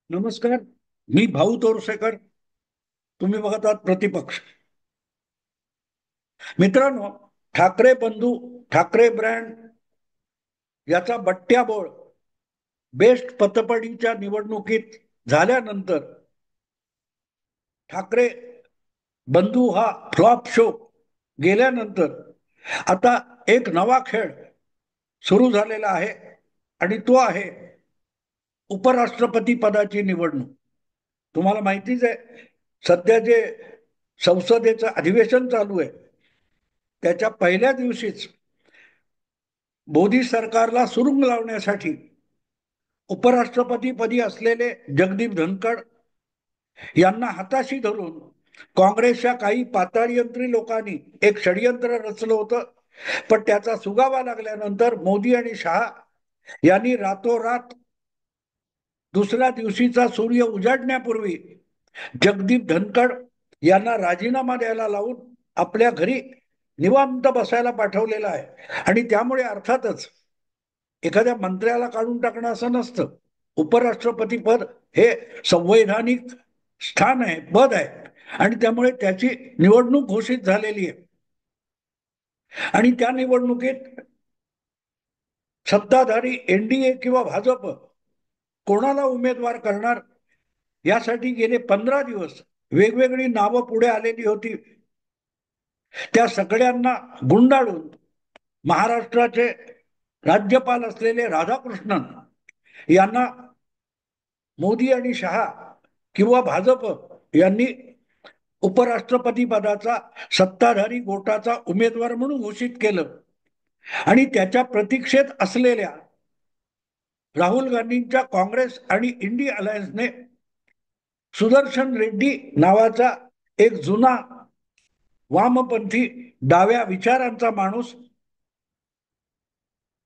नमस्कार. मी भाऊ तोरसेकर. तुम्ही बघत आहात प्रतिपक्ष. मित्रांनो, ठाकरे बंधू, ठाकरे ब्रँड याचा बट्ट्याबोळ बेस्ट पतपडीच्या निवडणुकीत झाल्यानंतर ठाकरे बंधू हा फ्लॉप शो गेल्यानंतर आता एक नवा खेळ सुरू झालेला आहे आणि तो आहे उपराष्ट्रपती पदाची निवडणूक. तुम्हाला माहितीच आहे, सध्या जे संसदेचं अधिवेशन चालू आहे त्याच्या पहिल्या दिवशीच मोदी सरकारला सुरुंग लावण्यासाठी उपराष्ट्रपतीपदी असलेले जगदीप धनखड यांना हाताशी धरून काँग्रेसच्या काही पाताळीयंत्री लोकांनी एक षडयंत्र रचलं होतं. पण त्याचा सुगावा लागल्यानंतर मोदी आणि शहा यांनी रातोरात दुसऱ्या दिवशीचा सूर्य उजाडण्यापूर्वी जगदीप धनखड यांना राजीनामा द्यायला लावून आपल्या घरी निवांत बसायला पाठवलेला आहे. आणि त्यामुळे अर्थातच एखाद्या मंत्र्याला काढून टाकणं असं नसतं. उपराष्ट्रपती पद हे संवैधानिक स्थान आहे, पद आहे, आणि त्यामुळे त्याची निवडणूक घोषित झालेली आहे. आणि त्या निवडणुकीत सत्ताधारी एनडीए किंवा भाजप कोणाला उमेदवार करणार यासाठी गेले 15 दिवस वेगवेगळी नावं पुढे आलेली होती. त्या सगळ्यांना गुंडाळून महाराष्ट्राचे राज्यपाल असलेले राधाकृष्णन यांना मोदी आणि शहा किंवा भाजप यांनी उपराष्ट्रपती पदाचा सत्ताधारी गोटाचा उमेदवार म्हणून घोषित केलं. आणि त्याच्या प्रतीक्षेत असलेल्या राहुल गांधींच्या काँग्रेस आणि इंडी अलायन्सने सुदर्शन रेड्डी नावाचा एक जुना वामपंथी डाव्या विचारांचा माणूस,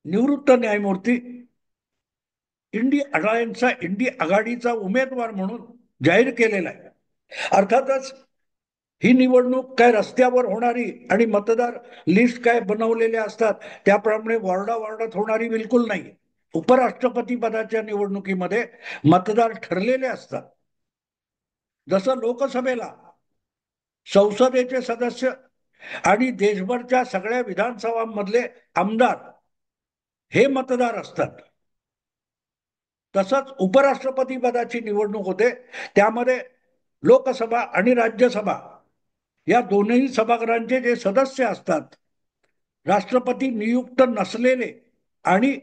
निवृत्त न्यायमूर्ती, इंडी अलायन्सचा इंडी आघाडीचा उमेदवार म्हणून जाहीर केलेला आहे. अर्थातच ही निवडणूक काय रस्त्यावर होणारी आणि मतदार लिस्ट काय बनवलेल्या असतात त्याप्रमाणे वॉर्डात होणारी बिलकुल नाही. उपराष्ट्रपती पदाच्या निवडणुकीमध्ये मतदार ठरलेले असतात. जसं लोकसभेला संसदेचे सदस्य आणि देशभरच्या सगळ्या विधानसभांमधले आमदार हे मतदार असतात, तसंच उपराष्ट्रपती पदाची निवडणूक होते. त्यामध्ये लोकसभा आणि राज्यसभा या दोनही सभागृहांचे जे सदस्य असतात, राष्ट्रपती नियुक्त नसलेले आणि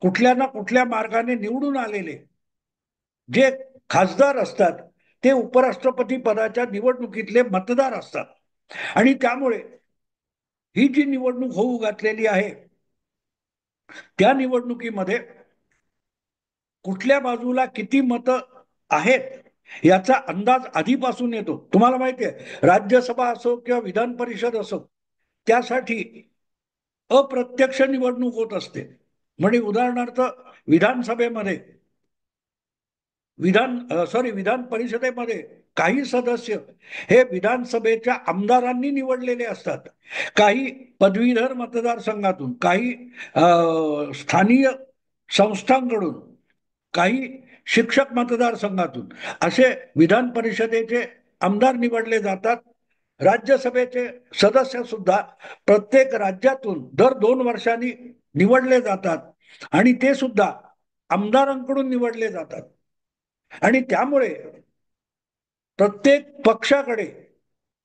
कुठल्या ना कुठल्या मार्गाने निवडून आलेले जे खासदार असतात, ते उपराष्ट्रपती पदाच्या निवडणुकीतले मतदार असतात. आणि त्यामुळे ही जी निवडणूक होऊ घातलेली आहे त्या निवडणुकीमध्ये कुठल्या बाजूला किती मतं आहेत याचा अंदाज आधीपासून येतो. तुम्हाला माहिती आहे, राज्यसभा असो किंवा विधान परिषद असो, त्यासाठी अप्रत्यक्ष निवडणूक होत असते. म्हणजे उदाहरणार्थ विधानसभेमध्ये विधान परिषदेमध्ये काही सदस्य हे विधानसभेच्या आमदारांनी निवडलेले असतात. काही पदवीधर मतदारसंघातून, काही स्थानीय संस्थांकडून, काही शिक्षक मतदारसंघातून असे विधान परिषदेचे आमदार निवडले जातात. राज्यसभेचे सदस्य सुद्धा प्रत्येक राज्यातून दर 2 वर्षांनी निवडले जातात आणि ते सुद्धा आमदारांकडून निवडले जातात. आणि त्यामुळे प्रत्येक पक्षाकडे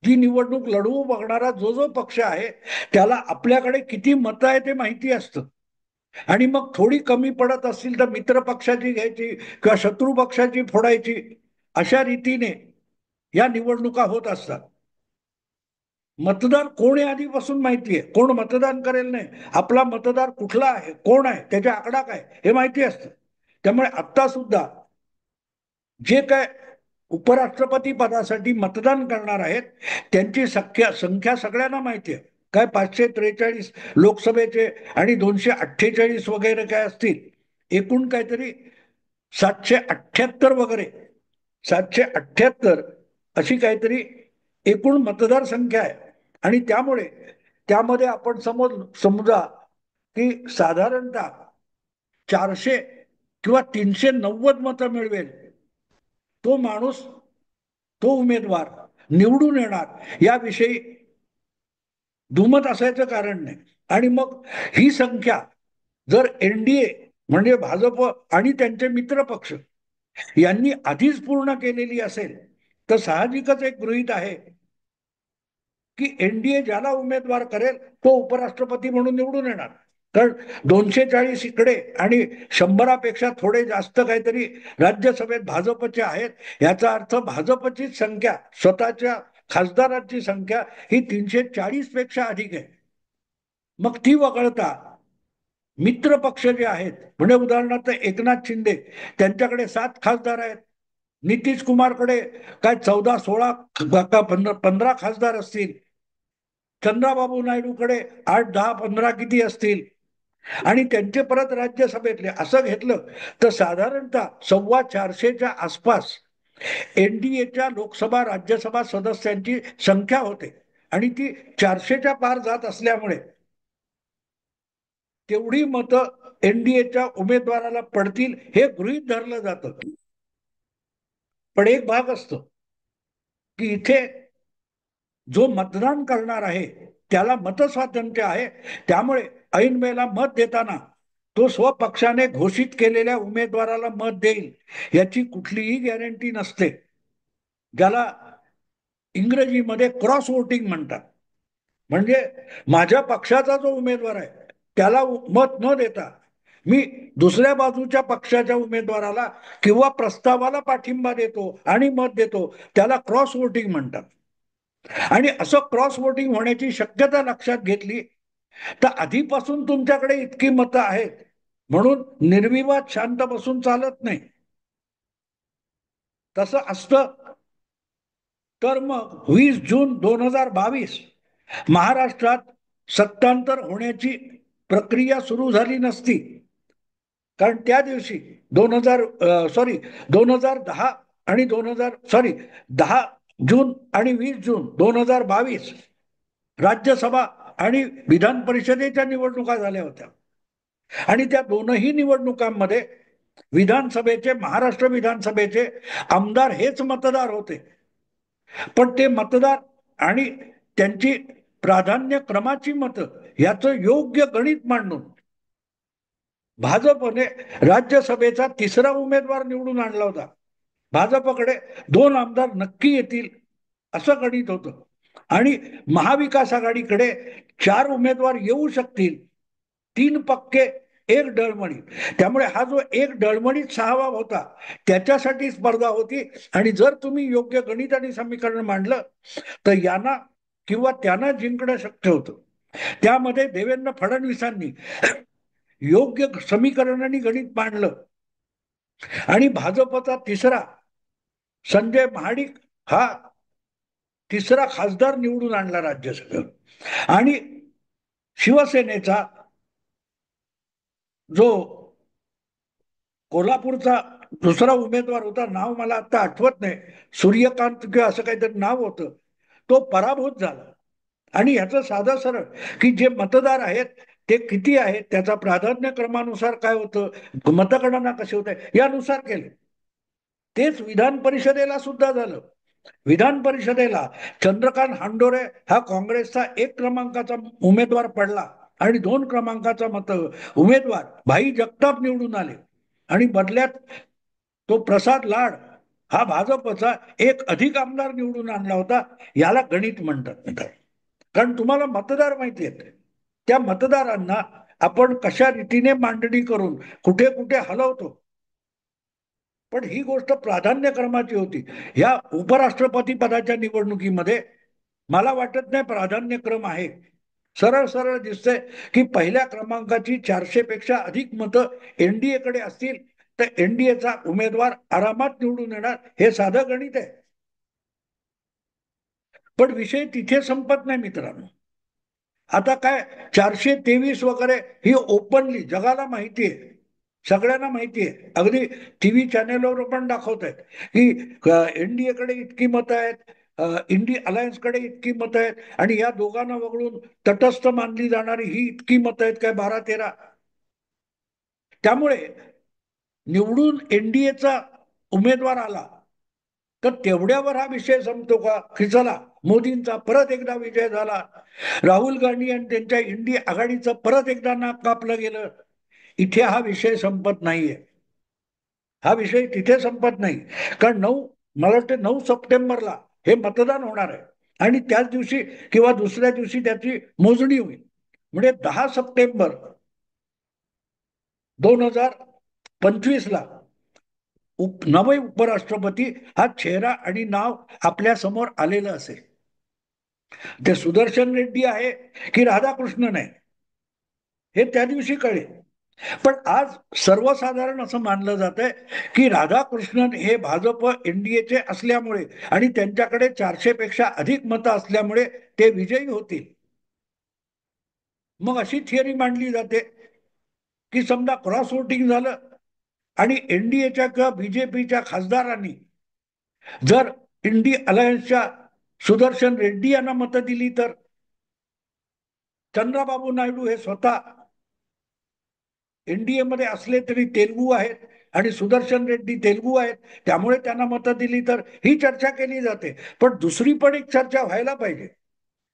जी निवडणूक लढवू बघणारा जो जो पक्ष आहे त्याला आपल्याकडे किती मतं आहे ते माहिती असतं. आणि मग थोडी कमी पडत असतील तर मित्र पक्षाची घ्यायची किंवा शत्रू पक्षाची फोडायची, अशा रीतीने या निवडणुका होत असतात. मतदार कोण आहे आधीपासून माहिती आहे, कोण मतदान करेल नाही, आपला मतदार कुठला आहे, कोण आहे, त्याचा आकडा काय हे माहिती असतं. त्यामुळे आता सुद्धा जे काय उपराष्ट्रपती पदासाठी मतदान करणार आहेत त्यांची संख्या सगळ्यांना माहिती आहे. काय 543 लोकसभेचे आणि 248 वगैरे काय असतील, एकूण काहीतरी 778 वगैरे, 778 अशी काहीतरी एकूण मतदार संख्या आहे. आणि त्यामुळे त्यामध्ये आपण समजा की साधारणतः 400 किंवा 390 मतं मिळवेल तो माणूस, तो उमेदवार निवडून येणार याविषयी दुमत असायचं कारण नाही. आणि मग ही संख्या जर एनडीए म्हणजे भाजप आणि त्यांचे मित्र पक्ष यांनी आधीच पूर्ण केलेली असेल, तर साहजिकच एक गृहीत आहे की एनडीए ज्याला उमेदवार करेल तो उपराष्ट्रपती म्हणून निवडून येणार. कारण 240 इकडे आणि 100पेक्षा थोडे जास्त काहीतरी राज्यसभेत भाजपचे आहेत, याचा अर्थ भाजपची संख्या, स्वतःच्या खासदारांची संख्या ही 340 पेक्षा अधिक आहे. मग ती वगळता मित्र पक्ष जे आहेत, म्हणजे उदाहरणार्थ एकनाथ शिंदे, त्यांच्याकडे 7 खासदार आहेत. नितीश कुमारकडे काय 14-16 का 15 खासदार असतील. चंद्राबाबू नायडूकडे 8-10-15 किती असतील. आणि त्यांचे परत राज्यसभेतले असं घेतलं तर साधारणतः 450च्या आसपास एनडीएच्या लोकसभा राज्यसभा सदस्यांची संख्या होते. आणि ती 400च्या पार जात असल्यामुळे तेवढी मतं एनडीएच्या उमेदवाराला पडतील हे गृहीत धरलं जातं. पण एक भाग असतो की इथे जो मतदान करणार आहे त्याला मतस्वातंत्र्य आहे. त्यामुळे ऐन वेळेला मत देताना तो स्वपक्षाने घोषित केलेल्या उमेदवाराला मत देईल याची कुठलीही गॅरंटी नसते. ज्याला इंग्रजीमध्ये क्रॉस वोटिंग म्हणतात. म्हणजे माझ्या पक्षाचा जो उमेदवार आहे त्याला मत न देता मी दुसऱ्या बाजूच्या पक्षाच्या उमेदवाराला किंवा प्रस्तावाला पाठिंबा देतो आणि मत देतो, त्याला क्रॉस वोटिंग म्हणतात. आणि असं क्रॉस वोटिंग होण्याची शक्यता लक्षात घेतली तर आधीपासून तुमच्याकडे इतकी मतं आहेत म्हणून निर्विवाद शांत बसून चालत नाही. तसं असतं तर मग 20 जून 2022 महाराष्ट्रात सत्तांतर होण्याची प्रक्रिया सुरू झाली नसती. कारण त्या दिवशी 2010 आणि 10 जून आणि 20 जून 2022 राज्यसभा आणि विधान परिषदेच्या निवडणुका झाल्या होत्या. आणि त्या दोनही निवडणुकांमध्ये विधानसभेचे, महाराष्ट्र विधानसभेचे आमदार हेच मतदार होते. पण ते मतदार आणि त्यांची प्राधान्य क्रमाची मतं याचं योग्य गणित मांडून भाजपने राज्यसभेचा तिसरा उमेदवार निवडून आणला होता. भाजपकडे 2 आमदार नक्की येतील असं गणित होतं. आणि महाविकास आघाडीकडे 4 उमेदवार येऊ शकतील, 3 पक्के, एक डळमळी. त्यामुळे हा जो एक डळमळीत 6वा होता त्याच्यासाठी स्पर्धा होती. आणि जर तुम्ही योग्य गणित आणि समीकरण मांडलं तर यांना किंवा त्यांना जिंकणं शक्य होतं. त्यामध्ये देवेंद्र फडणवीसांनी योग्य समीकरण आणि गणित मांडलं आणि भाजपचा तिसरा संजय महाडिक हा तिसरा खासदार निवडून आणला राज्यसभेवर. आणि शिवसेनेचा जो कोल्हापूरचा दुसरा उमेदवार होता, नाव मला आता आठवत नाही, सूर्यकांत किंवा असं काहीतरी नाव होतं, तो पराभूत झाला. आणि ह्याचं साधं सरळ की जे मतदार आहेत ते किती आहेत, त्याचा प्राधान्य क्रमानुसार काय होतं, मतगणना कशी होते यानुसार केले. तेच विधान परिषदेला सुद्धा झालं. विधान परिषदेला चंद्रकांत हांडोरे हा काँग्रेसचा 1 क्रमांकाचा उमेदवार पडला आणि 2 क्रमांकाचा उमेदवार भाई जगताप निवडून आले. आणि बदल्यात तो प्रसाद लाड हा भाजपचा एक अधिक आमदार निवडून आणला होता. याला गणित म्हणतात. कारण तुम्हाला मतदार माहिती आहेत, त्या मतदारांना आपण कशा रीतीने मांडणी करून कुठे कुठे हलवतो. पण ही गोष्ट प्राधान्यक्रमाची होती. ह्या उपराष्ट्रपती पदाच्या निवडणुकीमध्ये मला वाटत नाही प्राधान्यक्रम आहे. सरळ सरळ दिसतंय की पहिल्या क्रमांकाची 400पेक्षा अधिक मतं एनडीएकडे असतील तर एनडीएचा उमेदवार आरामात निवडून येणार, हे साधं गणित आहे. पण विषय तिथे संपत नाही मित्रांनो. आता काय 423 वगैरे ही ओपनली जगाला माहिती आहे, सगळ्यांना माहिती आहे. अगदी टीव्ही चॅनेलवर पण दाखवत आहेत की एनडीएकडे इतकी मतं आहेत, इंडी अलायन्सकडे इतकी मतं आहेत आणि या दोघांना वगळून तटस्थ मानली जाणारी ही इतकी मतं आहेत, काय 12-13. त्यामुळे निवडून एनडीएचा उमेदवार आला तर तेवढ्यावर हा विषय संपतो का, की चला मोदींचा परत एकदा विजय झाला, राहुल गांधी आणि त्यांच्या इंडी आघाडीचं परत एकदा नाक कापलं गेलं. इथे हा विषय संपत नाहीये. हा विषय तिथे संपत नाही. कारण मला वाटतं 9 सप्टेंबरला हे मतदान होणार आहे आणि त्याच दिवशी किंवा दुसऱ्या दिवशी त्याची मोजणी होईल. म्हणजे 10 सप्टेंबर 2025ला नवे उपराष्ट्रपती हा चेहरा आणि नाव आपल्या समोर आलेलं असेल. ते सुदर्शन रेड्डी आहे की राधाकृष्णन आहे हे त्या दिवशी कळेल. पण आज सर्वसाधारण असं मानलं जात आहे की राधाकृष्णन हे भाजप एनडीएचे असल्यामुळे आणि त्यांच्याकडे 400 पेक्षा अधिक मतं असल्यामुळे ते विजयी होतील. मग अशी थिअरी मांडली जाते की समजा क्रॉस वोटिंग झालं आणि एनडीएच्या किंवा बीजेपीच्या खासदारांनी जर इंडी अलायन्सच्या सुदर्शन रेड्डी यांना मतं दिली तर चंद्राबाबू नायडू हे स्वतः एनडीए मध्ये असले तरी तेलगू आहेत आणि सुदर्शन रेड्डी तेलगू आहेत, त्यामुळे त्यांना मतं दिली तर ही चर्चा केली जाते. पण दुसरी पण एक चर्चा व्हायला पाहिजे,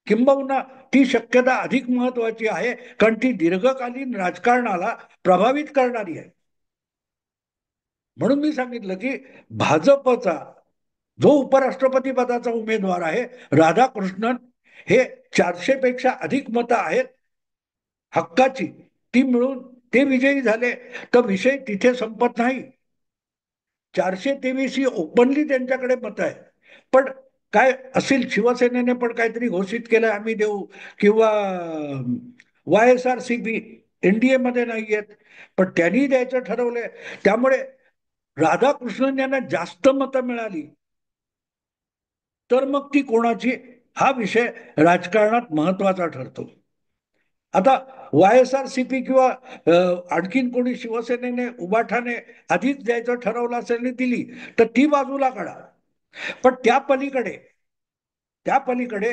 किंबहुना ती शक्यता अधिक महत्वाची आहे, कारण ती दीर्घकालीन राजकारणाला प्रभावित करणारी आहे. म्हणून मी सांगितलं की भाजपचा जो उपराष्ट्रपती पदाचा उमेदवार आहे राधाकृष्णन, हे 400 पेक्षा अधिक मतं आहेत हक्काची, ती मिळून ते विजयी झाले तर विषय तिथे संपत नाही. 423 ही ओपनली त्यांच्याकडे मत आहे. पण काय असेल, शिवसेनेने पण काहीतरी घोषित केलं आम्ही देऊ, किंवा YSRCP एनडीए मध्ये नाही आहेत पण त्यांनी द्यायचं ठरवलंय. त्यामुळे राधाकृष्णन यांना जास्त मतं मिळाली तर मग ती कोणाची, हा विषय राजकारणात महत्वाचा ठरतो. आता YSRCP किंवा आणखीन कोणी शिवसेनेने उबाठाने आधीच द्यायचं ठरवलं असेल आणि दिली तर ती बाजूला काढा. पण त्या पलीकडे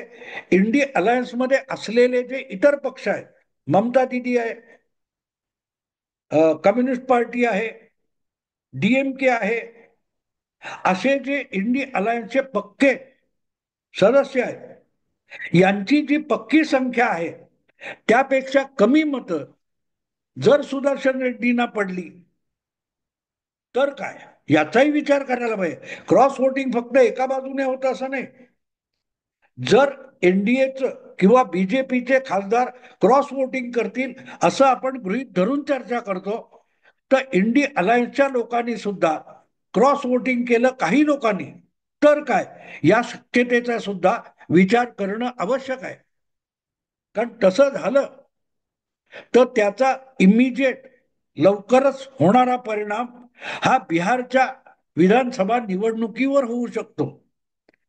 इंडी अलायन्स मध्ये असलेले जे इतर पक्ष आहेत, ममता दिदी आहे, कम्युनिस्ट पार्टी आहे, DMK आहे, असे जे इंडी अलायन्सचे पक्के सदस्य आहेत, यांची जी पक्की संख्या आहे त्यापेक्षा कमी मतं जर सुदर्शन रेड्डींना पडली तर काय, याचाही विचार करायला पाहिजे. क्रॉस वोटिंग फक्त एका बाजूने होतं असं नाही. जर एनडीएचं किंवा बीजेपीचे खासदार क्रॉस वोटिंग करतील असं आपण गृहीत धरून चर्चा करतो, तर इंडी अलायन्सच्या लोकांनी सुद्धा क्रॉस वोटिंग केलं काही लोकांनी तर काय, या शक्यतेचा सुद्धा विचार करणं आवश्यक आहे. कारण तसं झालं तर त्याचा इमिजिएट लवकरच होणारा परिणाम हा बिहारच्या विधानसभा निवडणुकीवर होऊ शकतो.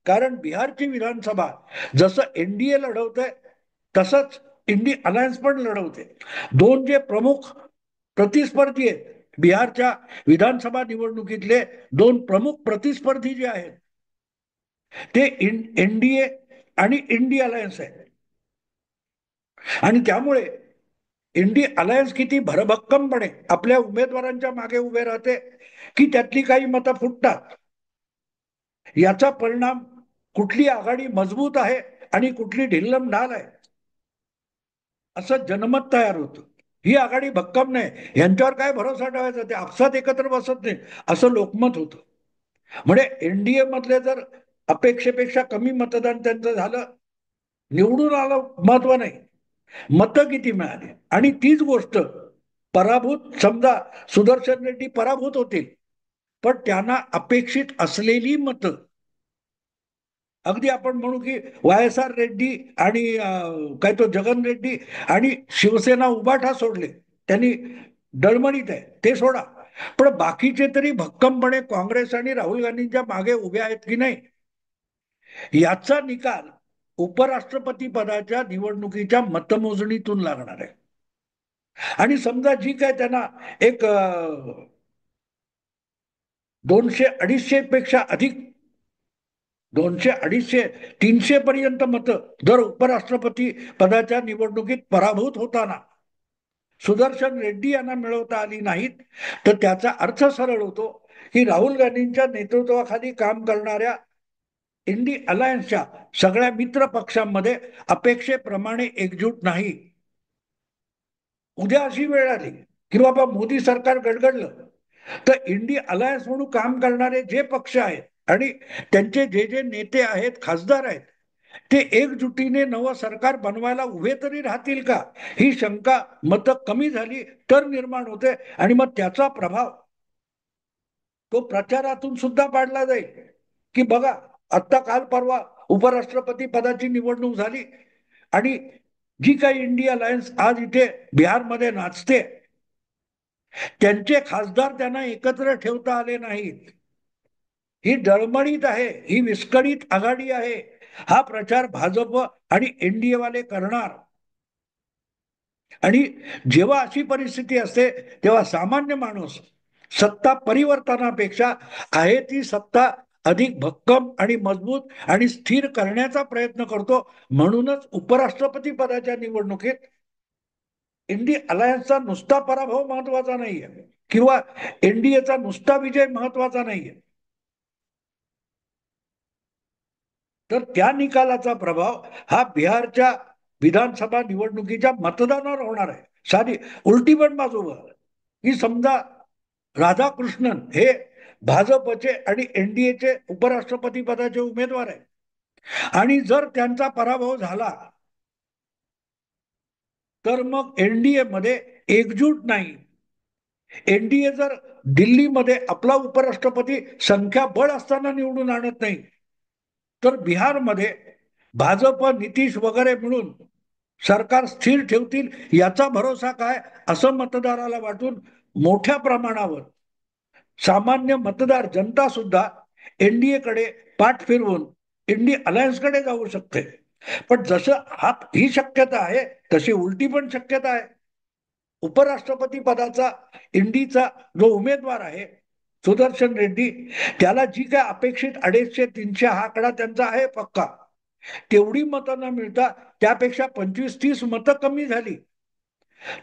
कारण बिहारची विधानसभा जसं एनडीए लढवतंय तसंच इंडी अलायन्स पण लढवते. दोन जे प्रमुख प्रतिस्पर्धी आहेत बिहारच्या विधानसभा निवडणुकीतले, दोन प्रमुख प्रतिस्पर्धी जे आहेत ते एनडीए आणि इंडी अलायन्स आहे. आणि त्यामुळे इंडी अलायन्स किती भरभक्कमपणे आपल्या उमेदवारांच्या मागे उभे राहते की त्यातली काही मतं फुटतात, याचा परिणाम कुठली आघाडी मजबूत आहे आणि कुठली ढिल्लम ढाल आहे असं जनमत तयार होतं. ही आघाडी भक्कम नाही, यांच्यावर काय भरोसा ठेवायचा, ते आपसात एकत्र बसत नाही असं लोकमत होतं. म्हणजे एनडीए मधले जर अपेक्षेपेक्षा कमी मतदान त्यांचं झालं, निवडून आलं महत्व नाही, मतं किती मिळाली. आणि तीच गोष्ट पराभूत, समजा सुदर्शन रेड्डी पराभूत होतील पण त्यांना अपेक्षित असलेली मतं, अगदी आपण म्हणू की YSR रेड्डी आणि काय तो जगन रेड्डी आणि शिवसेना उबाठा सोडले, त्यांनी डळमळीत आहे ते सोडा, पण बाकीचे तरी भक्कमपणे काँग्रेस आणि राहुल गांधींच्या मागे उभे आहेत की नाही, याचा निकाल उपराष्ट्रपती पदाच्या निवडणुकीच्या मतमोजणीतून लागणार आहे. आणि समजा जी काय त्यांना एक 200-250 पेक्षा अधिक, 200-250-300 पर्यंत मतं जर उपराष्ट्रपती पदाच्या निवडणुकीत पराभूत होताना सुदर्शन रेड्डी यांना मिळवता आली नाहीत तर त्याचा अर्थ सरळ होतो की राहुल गांधींच्या नेतृत्वाखाली काम करणाऱ्या इंडी अलायन्सच्या सगळ्या मित्र पक्षांमध्ये अपेक्षेप्रमाणे एकजूट नाही. उद्या अशी वेळ आली की बाबा मोदी सरकार गडगडलं, तर इंडी अलायन्स म्हणून काम करणारे जे पक्ष आहेत आणि त्यांचे जे जे नेते आहेत, खासदार आहेत, ते एकजुटीने नवं सरकार बनवायला उभे तरी राहतील का, ही शंका मतं कमी झाली तर निर्माण होते. आणि मग त्याचा प्रभाव तो प्रचारातून सुद्धा पाडला जाईल की बघा, आत्ता काल परवा उपराष्ट्रपती पदाची निवडणूक झाली आणि जी काही इंडिया अलायन्स आज इथे बिहारमध्ये नाचते, त्यांचे खासदार त्यांना एकत्र ठेवता आले नाहीत. ही डळमळीत आहे, ही विस्कळीत आघाडी आहे. हा प्रचार भाजप आणि एनडीए वाले करणार. आणि जेव्हा अशी परिस्थिती असते तेव्हा सामान्य माणूस सत्ता परिवर्तनापेक्षा आहे ती सत्ता अधिक भक्कम आणि मजबूत आणि स्थिर करण्याचा प्रयत्न करतो. म्हणूनच उपराष्ट्रपती पदाच्या निवडणुकीत इंडी अलायन्सचा नुसता पराभव महत्वाचा नाहीये किंवा एनडीएचा नुसता विजय महत्वाचा नाहीये, तर त्या निकालाचा प्रभाव हा बिहारच्या विधानसभा निवडणुकीच्या मतदानावर होणार आहे. साधी उलटी पण बाजू की समजा राधाकृष्णन हे भाजपचे आणि एनडीएचे उपराष्ट्रपती पदाचे उमेदवार आहेत आणि जर त्यांचा पराभव झाला तर मग एनडीए मध्ये एकजूट नाही. एनडीए जर दिल्लीमध्ये आपला उपराष्ट्रपती संख्याबळ असताना निवडून आणत नाही, तर बिहारमध्ये भाजप नितीश वगैरे मिळून सरकार स्थिर ठेवतील याचा भरोसा काय, असं मतदाराला वाटून मोठ्या प्रमाणावर सामान्य मतदार जनता सुद्धा एनडीए कडे पाठ फिरवून इंडी अलायन्सकडे जाऊ शकते. पण जसं ही शक्यता आहे तशी उलटी पण शक्यता आहे. उपराष्ट्रपती पदाचा इंडीचा जो उमेदवार आहे सुदर्शन रेड्डी, त्याला जी काय अपेक्षित 250-300 हा आकडा त्यांचा आहे पक्का, तेवढी मतं न मिळता त्यापेक्षा 25-30 मतं कमी झाली,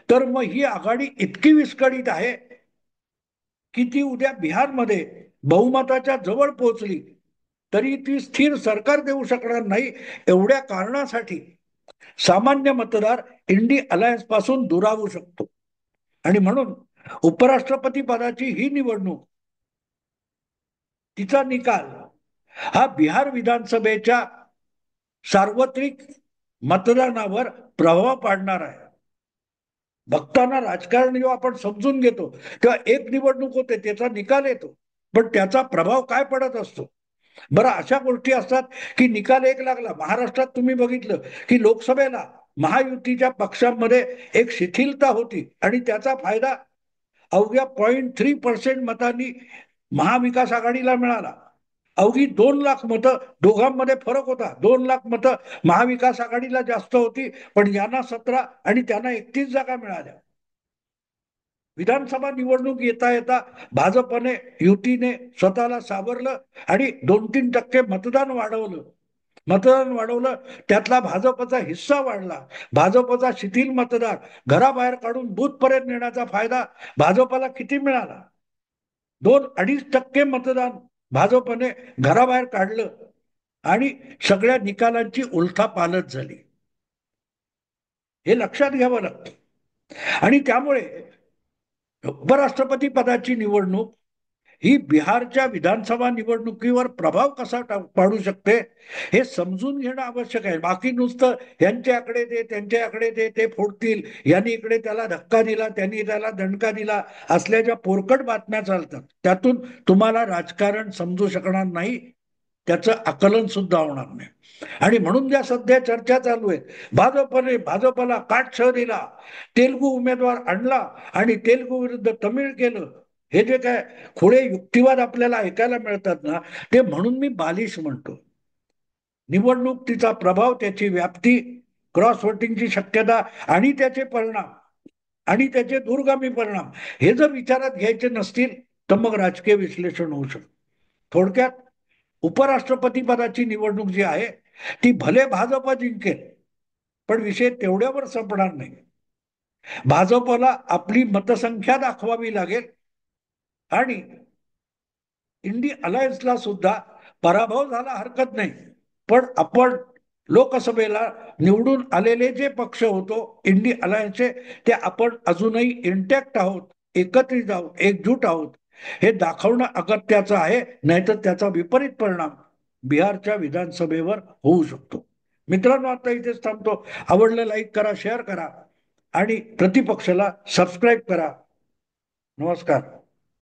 तर मग ही आघाडी इतकी विस्कळीत आहे की ती उद्या बिहारमध्ये बहुमताच्या जवळ पोहोचली तरी ती स्थिर सरकार देऊ शकणार नाही. एवढ्या कारणासाठी सामान्य मतदार इंडी अलायन्स पासून दुरावू शकतो. आणि म्हणून उपराष्ट्रपती पदाची ही निवडणूक, तिचा निकाल हा बिहार विधानसभेच्या सार्वत्रिक मतदानावर प्रभाव पाडणार आहे. बघताना राजकारण जेव्हा आपण समजून घेतो तेव्हा एक निवडणूक होते, त्याचा निकाल येतो, पण त्याचा प्रभाव काय पडत असतो. बरं, अशा गोष्टी असतात की निकाल एक लागला. महाराष्ट्रात तुम्ही बघितलं की लोकसभेला महायुतीच्या पक्षांमध्ये एक शिथिलता होती आणि त्याचा फायदा अवघ्या 0.3% मतांनी महाविकास आघाडीला मिळाला. अवघी 2 लाख मतं दोघांमध्ये फरक होता. 2 लाख मतं महाविकास आघाडीला जास्त होती, पण यांना 17 आणि त्यांना 31 जागा मिळाल्या. विधानसभा निवडणूक येता येता भाजपने युतीने स्वतःला सावरलं आणि 2-3% मतदान वाढवलं. त्यातला भाजपचा हिस्सा वाढला. भाजपचा शिथिल मतदार घराबाहेर काढून बूथ पर्यंत नेण्याचा फायदा भाजपला किती मिळाला? 2-2.5% मतदान भाजपने घराबाहेर काढलं आणि सगळ्या निकालांची उलथापालथ झाली. हे लक्षात घ्यावं लागतं. आणि त्यामुळे उपराष्ट्रपती पदाची निवडणूक ही बिहारच्या विधानसभा निवडणुकीवर प्रभाव कसा पाडू शकते हे समजून घेणं आवश्यक आहे. बाकी नुसतं यांच्या आकडे त्यांच्या आकडे ते फोडतील, यांनी इकडे त्याला धक्का दिला, त्यांनी त्याला दणका दिला, असल्याच्या पोरकट बातम्या चालतात. त्यातून तुम्हाला राजकारण समजू शकणार नाही, त्याचं आकलन सुद्धा होणार नाही. आणि म्हणून ज्या सध्या चर्चा चालू आहेत, भाजपला काटछळ दिला, तेलगू उमेदवार आणला आणि तेलगू विरुद्ध तमिळ केलं, हे जे काय खुळे युक्तिवाद आपल्याला ऐकायला मिळतात ना, ते म्हणून मी बालिश म्हणतो. निवडणूक, तिचा प्रभाव, त्याची व्याप्ती, क्रॉस वोटिंगची शक्यता आणि त्याचे परिणाम आणि त्याचे दूरगामी परिणाम हे जर विचारात घ्यायचे नसतील तर मग राजकीय विश्लेषण होऊ शकतं. थोडक्यात उपराष्ट्रपती पदाची निवडणूक जी आहे ती भले भाजप जिंकेल, पण विषय तेवढ्यावर संपणार नाही. भाजपला आपली मतसंख्या दाखवावी लागेल आणि इंडी अलायन्सला सुद्धा पराभव झाला हरकत नाही, पण आपण लोकसभेला निवडून आलेले जे पक्ष होतो इंडी अलायन्सचे, ते आपण अजूनही इंटॅक्ट आहोत, एकत्रित आहोत, एकजूट आहोत, हे दाखवणं अगत्याचं आहे. नाहीतर त्याचा विपरीत परिणाम बिहारच्या विधानसभेवर होऊ शकतो. मित्रांनो, आता इथेच थांबतो. आवडलं लाईक करा, शेअर करा आणि प्रतिपक्षाला सबस्क्राईब करा. नमस्कार.